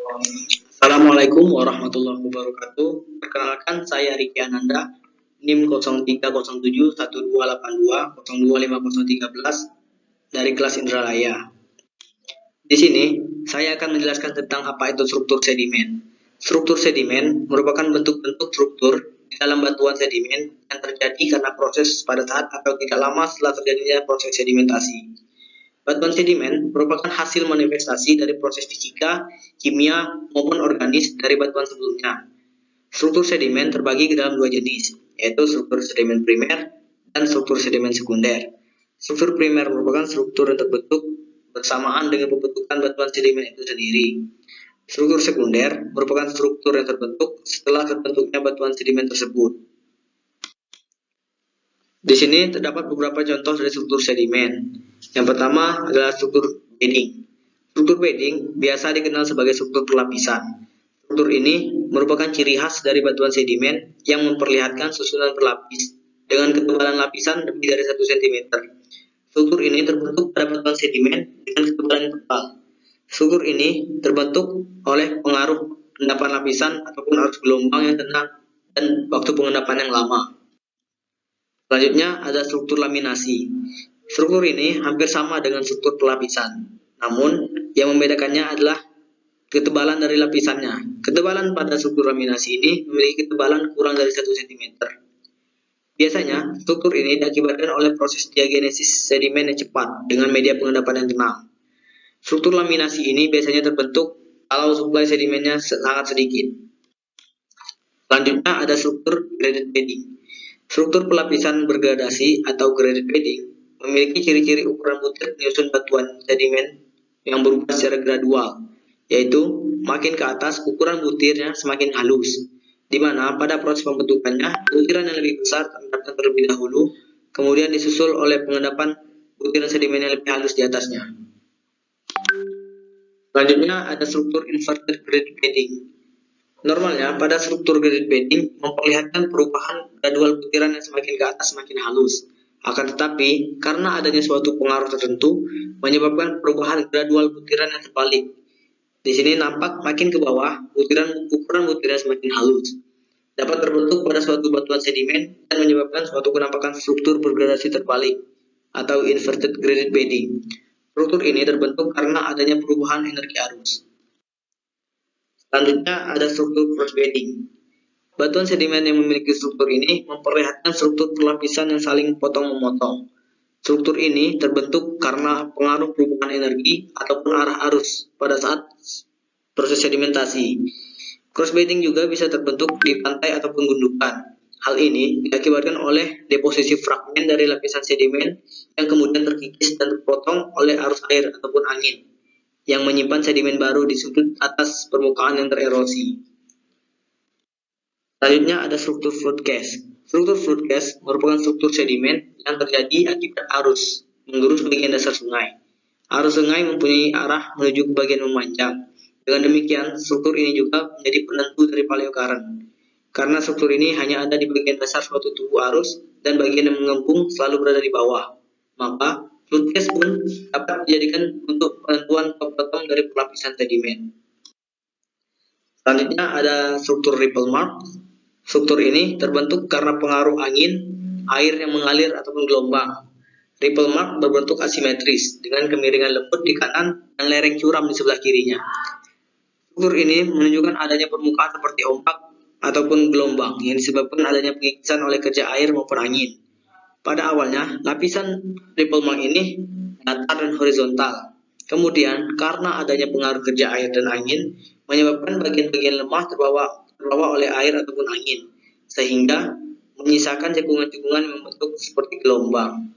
Assalamualaikum warahmatullahi wabarakatuh. Perkenalkan, saya Riki Ananda, NIM 03071282025013 dari kelas Indralaya. Di sini, saya akan menjelaskan tentang apa itu struktur sedimen. Struktur sedimen merupakan bentuk-bentuk struktur di dalam batuan sedimen yang terjadi karena proses pada saat atau tidak lama setelah terjadinya proses sedimentasi. Batuan sedimen merupakan hasil manifestasi dari proses fisika, kimia, maupun organis dari batuan sebelumnya. Struktur sedimen terbagi ke dalam dua jenis, yaitu struktur sedimen primer dan struktur sedimen sekunder. Struktur primer merupakan struktur yang terbentuk bersamaan dengan pembentukan batuan sedimen itu sendiri. Struktur sekunder merupakan struktur yang terbentuk setelah terbentuknya batuan sedimen tersebut. Di sini terdapat beberapa contoh dari struktur sedimen. Yang pertama adalah struktur bedding. Struktur bedding biasa dikenal sebagai struktur pelapisan. Struktur ini merupakan ciri khas dari batuan sedimen yang memperlihatkan susunan berlapis dengan ketebalan lapisan lebih dari 1 cm. Struktur ini terbentuk pada batuan sedimen dengan ketebalan yang tebal. Struktur ini terbentuk oleh pengaruh endapan lapisan ataupun arus gelombang yang tenang dan waktu pengendapan yang lama. Selanjutnya ada struktur laminasi. Struktur ini hampir sama dengan struktur pelapisan. Namun, yang membedakannya adalah ketebalan dari lapisannya. Ketebalan pada struktur laminasi ini memiliki ketebalan kurang dari 1 cm. Biasanya, struktur ini diakibatkan oleh proses diagenesis sedimen yang cepat dengan media pengendapan yang tenang. Struktur laminasi ini biasanya terbentuk kalau suplai sedimennya sangat sedikit. Selanjutnya ada struktur graded bedding. Struktur pelapisan bergradasi atau graded bedding memiliki ciri-ciri ukuran butir penyusun batuan sedimen yang berubah secara gradual, yaitu makin ke atas ukuran butirnya semakin halus, di mana pada proses pembentukannya butiran yang lebih besar terendapkan terlebih dahulu, kemudian disusul oleh pengendapan butiran sedimen yang lebih halus di atasnya. Selanjutnya ada struktur inverted graded bedding. Normalnya, pada struktur graded bedding memperlihatkan perubahan gradual butiran yang semakin ke atas semakin halus. Akan tetapi, karena adanya suatu pengaruh tertentu, menyebabkan perubahan gradual butiran yang terbalik. Di sini nampak makin ke bawah, ukuran butiran semakin halus. Dapat terbentuk pada suatu batuan sedimen dan menyebabkan suatu penampakan struktur bergradasi terbalik atau inverted graded bedding. Struktur ini terbentuk karena adanya perubahan energi arus. Selanjutnya ada struktur cross bedding. Batuan sedimen yang memiliki struktur ini memperlihatkan struktur pelapisan yang saling potong-memotong. Struktur ini terbentuk karena pengaruh perubahan energi ataupun arah arus pada saat proses sedimentasi. Cross bedding juga bisa terbentuk di pantai ataupun gundukan. Hal ini diakibatkan oleh deposisi fragmen dari lapisan sedimen yang kemudian terkikis dan terpotong oleh arus air ataupun angin yang menyimpan sedimen baru di sudut atas permukaan yang tererosi. Selanjutnya ada struktur flood gas. Struktur flood gas merupakan struktur sedimen yang terjadi akibat arus menggerus bagian dasar sungai. Arus sungai mempunyai arah menuju ke bagian memanjang. Dengan demikian, struktur ini juga menjadi penentu dari paleocurrent. Karena struktur ini hanya ada di bagian dasar suatu tubuh arus dan bagian yang mengembung selalu berada di bawah. Maka, flood gas pun dapat dijadikan untuk penentuan top bottom dari pelapisan sedimen. Selanjutnya ada struktur ripple mark. Struktur ini terbentuk karena pengaruh angin, air yang mengalir ataupun gelombang. Ripple mark berbentuk asimetris dengan kemiringan lembut di kanan dan lereng curam di sebelah kirinya. Struktur ini menunjukkan adanya permukaan seperti ombak ataupun gelombang yang disebabkan adanya pengikisan oleh kerja air maupun angin. Pada awalnya, lapisan ripple mark ini datar dan horizontal. Kemudian, karena adanya pengaruh kerja air dan angin, menyebabkan bagian-bagian lemah terbawa oleh air ataupun angin, sehingga menyisakan cekungan-cekungan yang membentuk seperti gelombang.